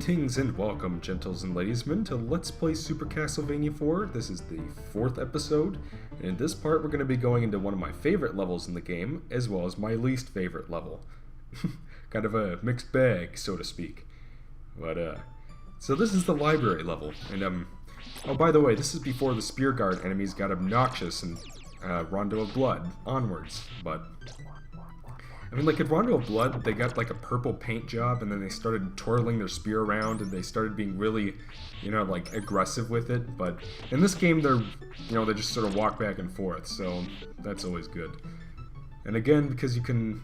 Greetings and welcome, gentles and ladiesmen, to Let's Play Super Castlevania 4. This is the 4th episode, and in this part we're going to be going into one of my favorite levels in the game, as well as my least favorite level. Kind of a mixed bag, so to speak. So this is the library level, and oh, by the way, this is before the Spear Guard enemies got obnoxious and Rondo of Blood onwards, but I mean, like, at Rondo of Blood, they got, like, a purple paint job, and then they started twirling their spear around, and they started being really, you know, like, aggressive with it, but in this game, they're, you know, they just sort of walk back and forth, so that's always good. And again, because you can,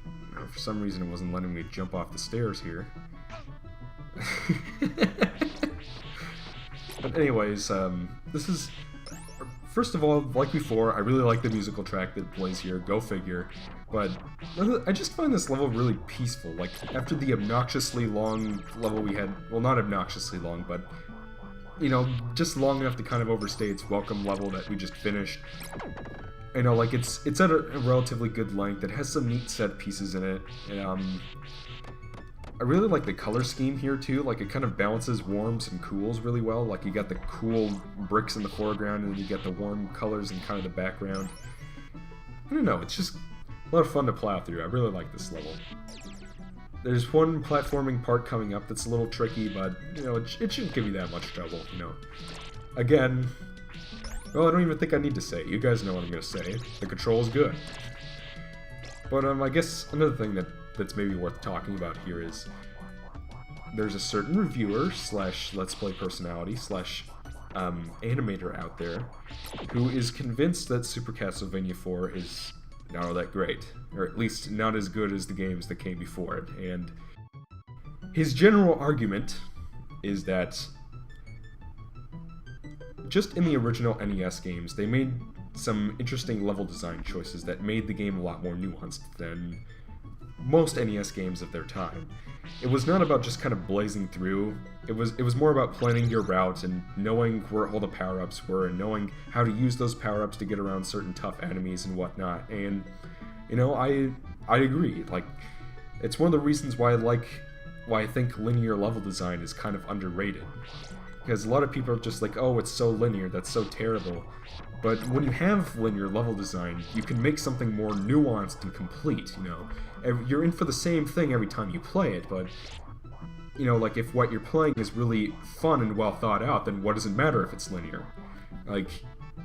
for some reason it wasn't letting me jump off the stairs here. But anyways, this is, first of all, like before, I really like the musical track that plays here, go figure. But I just find this level really peaceful. Like, after the obnoxiously long level we had, well, not obnoxiously long, but, you know, just long enough to kind of overstay its welcome level that we just finished. You know, like, it's at a relatively good length. It has some neat set pieces in it. And, I really like the color scheme here, too. Like, it kind of balances warms and cools really well. Like, you got the cool bricks in the foreground, and then you get the warm colors in kind of the background. I don't know, it's just a lot of fun to plow through. I really like this level. There's one platforming part coming up that's a little tricky, but, you know, it shouldn't give you that much trouble, you know. Again, well, I don't even think I need to say it. You guys know what I'm going to say. The control is good. But, I guess another thing that's maybe worth talking about here is there's a certain reviewer slash Let's Play personality slash animator out there who is convinced that Super Castlevania 4 is not all that great, or at least not as good as the games that came before it, and his general argument is that just in the original NES games, they made some interesting level design choices that made the game a lot more nuanced than most NES games of their time. It was not about just kind of blazing through. It was more about planning your route and knowing where all the power-ups were and knowing how to use those power-ups to get around certain tough enemies and whatnot. And, you know, I agree. Like, it's one of the reasons why I think linear level design is kind of underrated. Because a lot of people are just like, oh, it's so linear, that's so terrible. But when you have linear level design, you can make something more nuanced and complete, you know. You're in for the same thing every time you play it, but, you know, like, if what you're playing is really fun and well thought out, then what does it matter if it's linear? Like,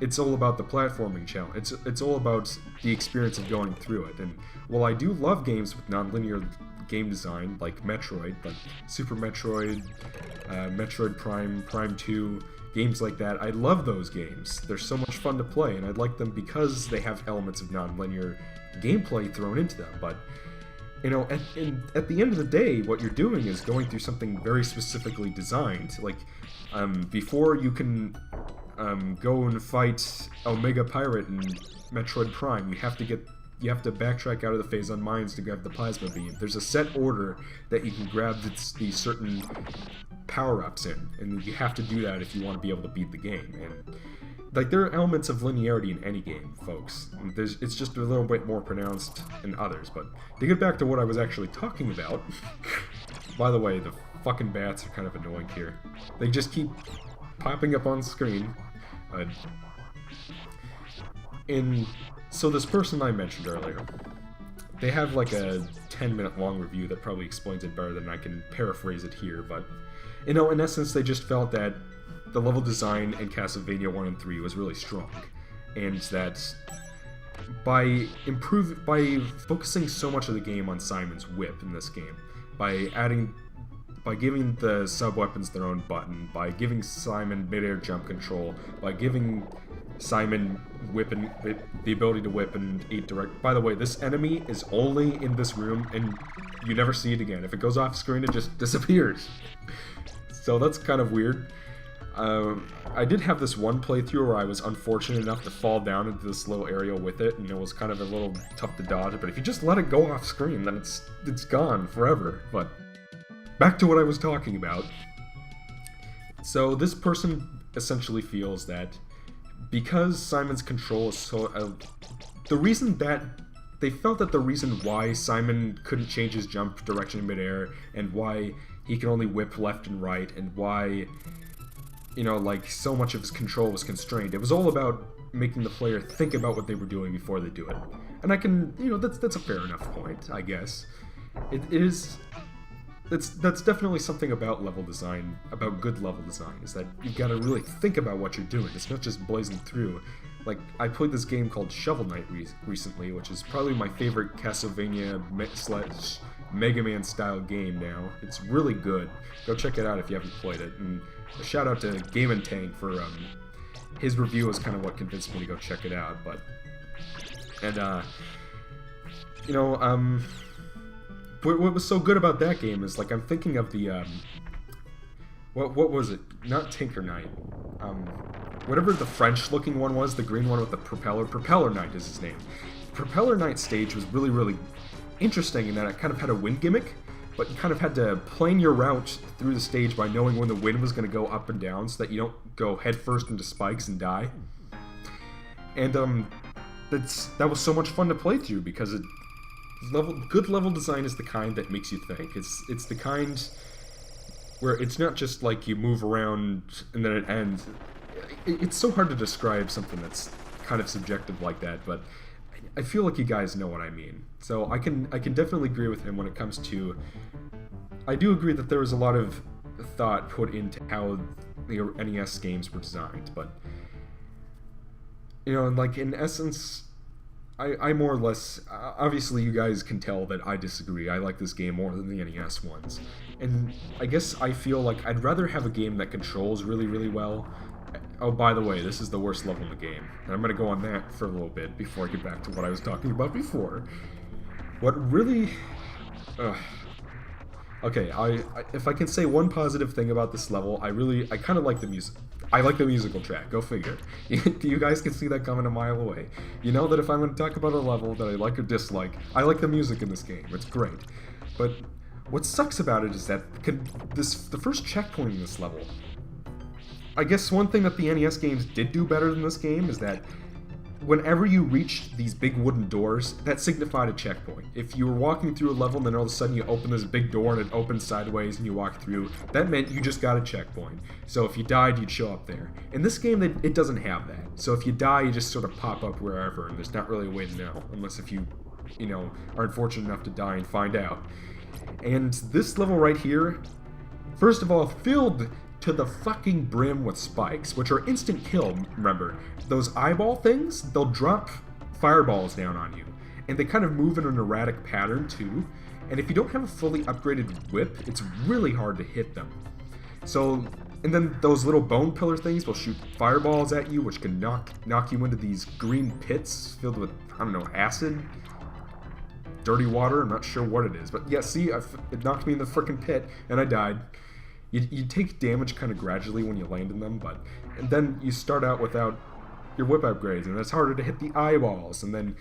it's all about the platforming challenge. It's all about the experience of going through it. And while I do love games with non-linear game design, like Metroid, like Super Metroid, Metroid Prime, Prime 2, games like that, I love those games. They're so much fun to play, and I like them because they have elements of non-linear gameplay thrown into them. But, you know, at the end of the day, what you're doing is going through something very specifically designed. Like, before you can go and fight Omega Pirate in Metroid Prime, you have to backtrack out of the phase on mines to grab the plasma beam. There's a set order that you can grab these certain power-ups in, and you have to do that if you want to be able to beat the game. And, like, there are elements of linearity in any game, folks. It's just a little bit more pronounced in others. But to get back to what I was actually talking about, by the way, the fucking bats are kind of annoying here. They just keep popping up on screen. And so this person I mentioned earlier, they have like a 10-minute long review that probably explains it better than I can paraphrase it here, but, you know, in essence, they just felt that the level design in Castlevania 1 and 3 was really strong, and that by focusing so much of the game on Simon's whip in this game, by giving the sub-weapons their own button, by giving Simon mid-air jump control, by giving Simon the ability to whip and eat direct. By the way, this enemy is only in this room, and you never see it again. If it goes off screen, it just disappears. So that's kind of weird. I did have this one playthrough where I was unfortunate enough to fall down into this little area with it, and it was kind of a little tough to dodge, but if you just let it go off screen, then it's gone forever. But back to what I was talking about. So this person essentially feels that because Simon's control is so... the reason that... They felt that the reason why Simon couldn't change his jump direction in midair, and why he can only whip left and right, and why, you know, like, so much of his control was constrained. It was all about making the player think about what they were doing before they do it. And I can, you know, that's a fair enough point, I guess. It is... That's definitely something about level design, about good level design, is that you've got to really think about what you're doing. It's not just blazing through. Like, I played this game called Shovel Knight recently, which is probably my favorite Castlevania / Mega Man style game now. It's really good. Go check it out if you haven't played it. And a shout out to Game & Tank for, his review is kind of what convinced me to go check it out, but... And, you know, what was so good about that game is, like, I'm thinking of the, what was it? Not Tinker Knight. Whatever the French-looking one was, the green one with the propeller. Propeller Knight is his name. Propeller Knight stage was really, really interesting in that it kind of had a wind gimmick, but you kind of had to plan your route through the stage by knowing when the wind was going to go up and down so that you don't go headfirst into spikes and die. And, that was so much fun to play through because good level design is the kind that makes you think. It's the kind where it's not just like you move around and then it ends. It's so hard to describe something that's kind of subjective like that, but I feel like you guys know what I mean. So I can definitely agree with him when it comes to... I do agree that there was a lot of thought put into how the NES games were designed, but... You know, like, in essence... I more or less, obviously you guys can tell that I disagree. I like this game more than the NES ones. And I guess I feel like I'd rather have a game that controls really, really well. Oh, by the way, this is the worst level in the game. And I'm going to go on that for a little bit before I get back to what I was talking about before. What really... Okay, if I can say one positive thing about this level, I kind of like the music. I like the musical track, go figure. You guys can see that coming a mile away. You know that if I'm going to talk about a level that I like or dislike, I like the music in this game, it's great. But what sucks about it is that the first checkpoint in this level, I guess one thing that the NES games did do better than this game is that whenever you reached these big wooden doors, that signified a checkpoint. If you were walking through a level and then all of a sudden you open this big door and it opens sideways and you walk through, that meant you just got a checkpoint. So if you died, you'd show up there. In this game, it doesn't have that. So if you die, you just sort of pop up wherever, and there's not really a way to know, unless if you know, are unfortunate enough to die and find out. And this level right here, first of all, filled to the fucking brim with spikes, which are instant kill, remember. Those eyeball things, they'll drop fireballs down on you. And they kind of move in an erratic pattern, too. And if you don't have a fully upgraded whip, it's really hard to hit them. So, and then those little bone pillar things will shoot fireballs at you, which can knock you into these green pits filled with, I don't know, acid? Dirty water? I'm not sure what it is. But yeah, see, it knocked me in the frickin' pit, and I died. You take damage kind of gradually when you land in them, and then you start out without your whip upgrades, and it's harder to hit the eyeballs, and then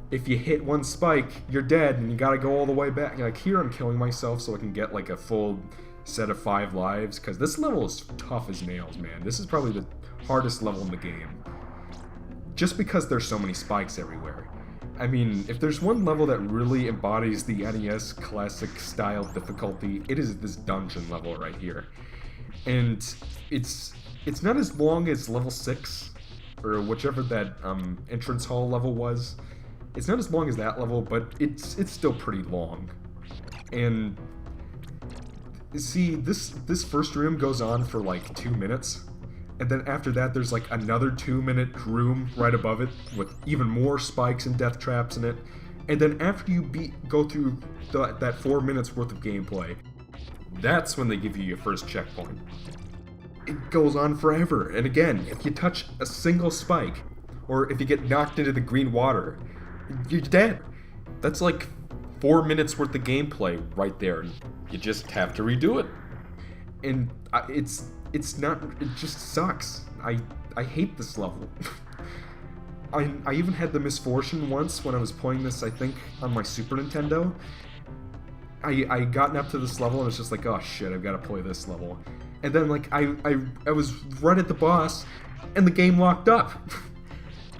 if you hit one spike, you're dead, and you gotta go all the way back. Like, here I'm killing myself so I can get, like, a full set of 5 lives, because this level is tough as nails, man. This is probably the hardest level in the game. Just because there's so many spikes everywhere. I mean, if there's one level that really embodies the NES classic style difficulty, it is this dungeon level right here. And it's not as long as level 6, or whichever that entrance hall level was. It's not as long as that level, but it's still pretty long. And see, this first room goes on for like 2 minutes. And then after that, there's like another 2-minute room right above it with even more spikes and death traps in it. And then after you go through that 4 minutes worth of gameplay, that's when they give you your first checkpoint. It goes on forever. And again, if you touch a single spike, or if you get knocked into the green water, you're dead. That's like 4 minutes worth of gameplay right there. And you just have to redo it. And it's not, it just sucks. I hate this level. I even had the misfortune once when I was playing this, I think, on my Super Nintendo. I gotten up to this level and was just like, oh shit, I've got to play this level. And then, like, I was right at the boss, and the game locked up.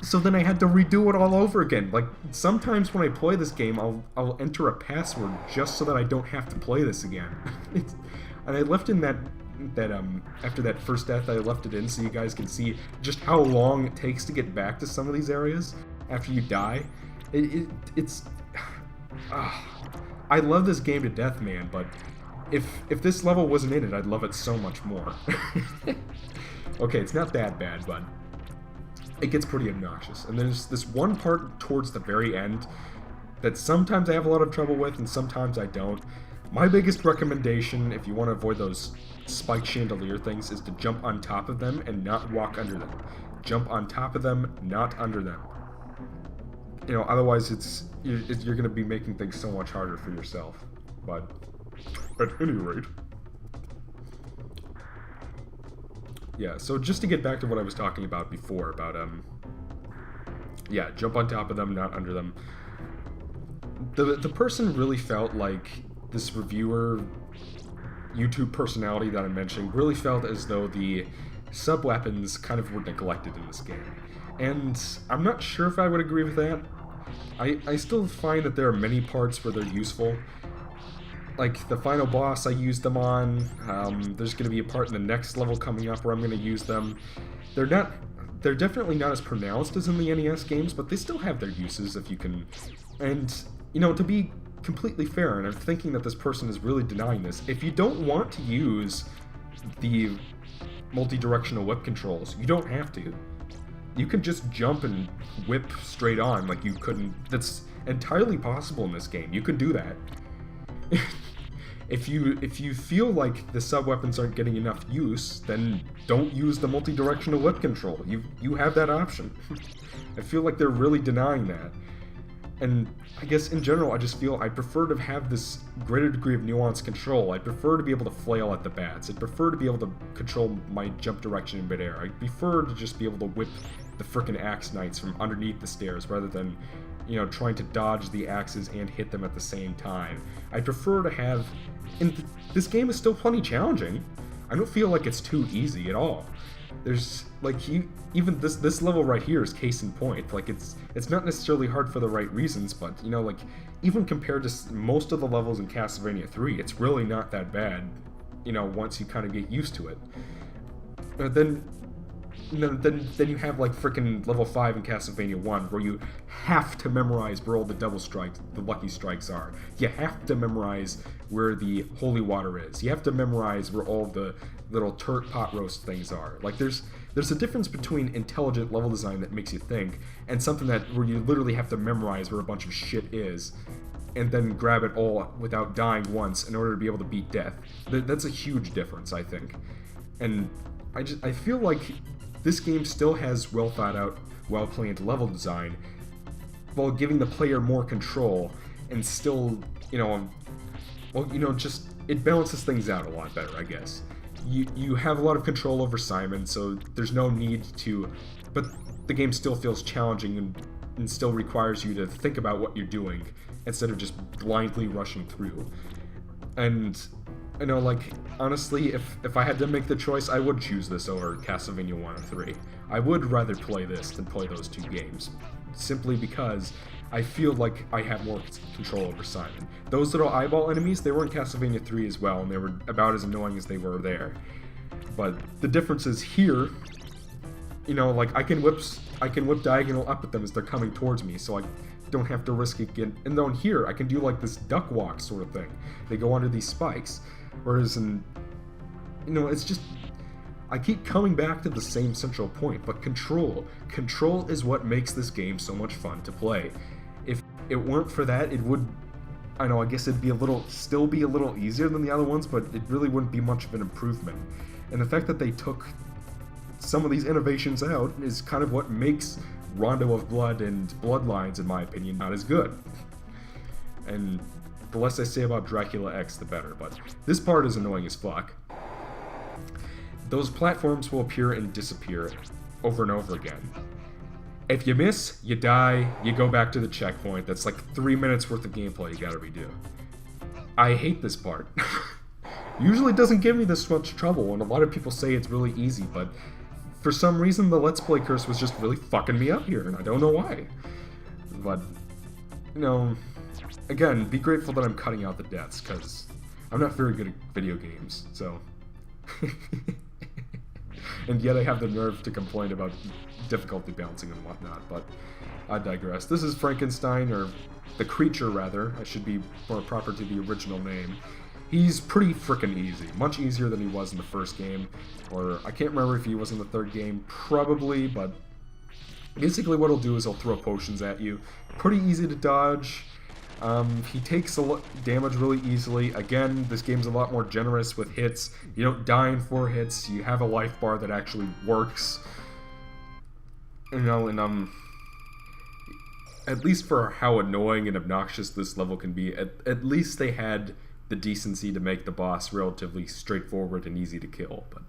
So then I had to redo it all over again. Like, sometimes when I play this game, I'll enter a password just so that I don't have to play this again. And I left in that after that first death, I left it in so you guys can see just how long it takes to get back to some of these areas after you die. It's I love this game to death, man, but if this level wasn't in it, I'd love it so much more. Okay, it's not that bad, but it gets pretty obnoxious. And there's this one part towards the very end that sometimes I have a lot of trouble with and sometimes I don't. My biggest recommendation, if you want to avoid those spike chandelier things, is to jump on top of them and not walk under them. Jump on top of them, not under them. You know, otherwise you're going to be making things so much harder for yourself. But at any rate, yeah, so just to get back to what I was talking about before, about, yeah, jump on top of them, not under them. The person really felt like this reviewer, YouTube personality that I'm mentioning, really felt as though the sub-weapons kind of were neglected in this game. And I'm not sure if I would agree with that. I still find that there are many parts where they're useful. Like, the final boss I used them on, there's going to be a part in the next level coming up where I'm going to use them. They're definitely not as pronounced as in the NES games, but they still have their uses if you can... And, you know, to be completely fair, and I'm thinking that this person is really denying this, if you don't want to use the multi-directional whip controls, you don't have to. You can just jump and whip straight on like you couldn't... That's entirely possible in this game. You could do that. If you feel like the sub-weapons aren't getting enough use, then don't use the multi-directional whip control. You have that option. I feel like they're really denying that. And I guess in general, I just feel I prefer to have this greater degree of nuanced control. I prefer to be able to flail at the bats. I prefer to be able to control my jump direction in midair. I prefer to just be able to whip the frickin' axe knights from underneath the stairs rather than, you know, trying to dodge the axes and hit them at the same time. I prefer to have... And this game is still plenty challenging. I don't feel like it's too easy at all. There's, like, even this level right here is case in point. Like, it's not necessarily hard for the right reasons, but, you know, like, even compared to most of the levels in Castlevania 3, it's really not that bad, you know, once you kind of get used to it. Then you have, like, frickin' level 5 in Castlevania 1, where you have to memorize where all the devil strikes, the lucky strikes are. You have to memorize where the holy water is. You have to memorize where all the little turret pot roast things are. Like, there's a difference between intelligent level design that makes you think, and something that where you literally have to memorize where a bunch of shit is, and then grab it all without dying once in order to be able to beat death. That's a huge difference, I think. And I feel like this game still has well thought out, well planned level design, while giving the player more control, and still, you know, well, you know, just, it balances things out a lot better, I guess. You have a lot of control over Simon, so there's no need to, but the game still feels challenging and still requires you to think about what you're doing, instead of just blindly rushing through. And, you know, like, honestly, if I had to make the choice, I would choose this over Castlevania 1 and 3. I would rather play this than play those two games, simply because I feel like I have more control over Simon. Those little eyeball enemies, they were in Castlevania 3 as well, and they were about as annoying as they were there. But the difference is here, you know, like, I can whip diagonal up at them as they're coming towards me, so I don't have to risk it again. And then here, I can do like this duck walk sort of thing. They go under these spikes. Whereas in, you know, it's just, I keep coming back to the same central point, but control. Control is what makes this game so much fun to play. If it weren't for that, it would, I know, I guess it'd be still be a little easier than the other ones, but it really wouldn't be much of an improvement. And the fact that they took some of these innovations out is kind of what makes Rondo of Blood and Bloodlines, in my opinion, not as good. And the less I say about Dracula X, the better, but this part is annoying as fuck. Those platforms will appear and disappear over and over again. If you miss, you die, you go back to the checkpoint. That's like 3 minutes worth of gameplay you gotta redo. I hate this part. Usually it doesn't give me this much trouble, and a lot of people say it's really easy, but for some reason the Let's Play curse was just really fucking me up here, and I don't know why. But, you know, again, be grateful that I'm cutting out the deaths, because I'm not very good at video games, so... and yet I have the nerve to complain about difficulty balancing and whatnot, but I digress. This is Frankenstein, or the creature, rather. I should be more proper to the original name. He's pretty frickin' easy. Much easier than he was in the first game, or I can't remember if he was in the third game. Probably, but basically what he'll do is he'll throw potions at you. Pretty easy to dodge. He takes damage really easily. Again, this game's a lot more generous with hits. You don't die in 4 hits. You have a life bar that actually works. You know, and at least for how annoying and obnoxious this level can be, at least they had the decency to make the boss relatively straightforward and easy to kill. But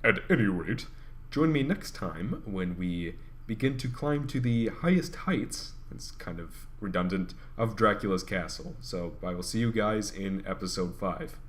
at any rate, join me next time when we begin to climb to the highest heights, it's kind of redundant, of Dracula's castle. So I will see you guys in episode 5.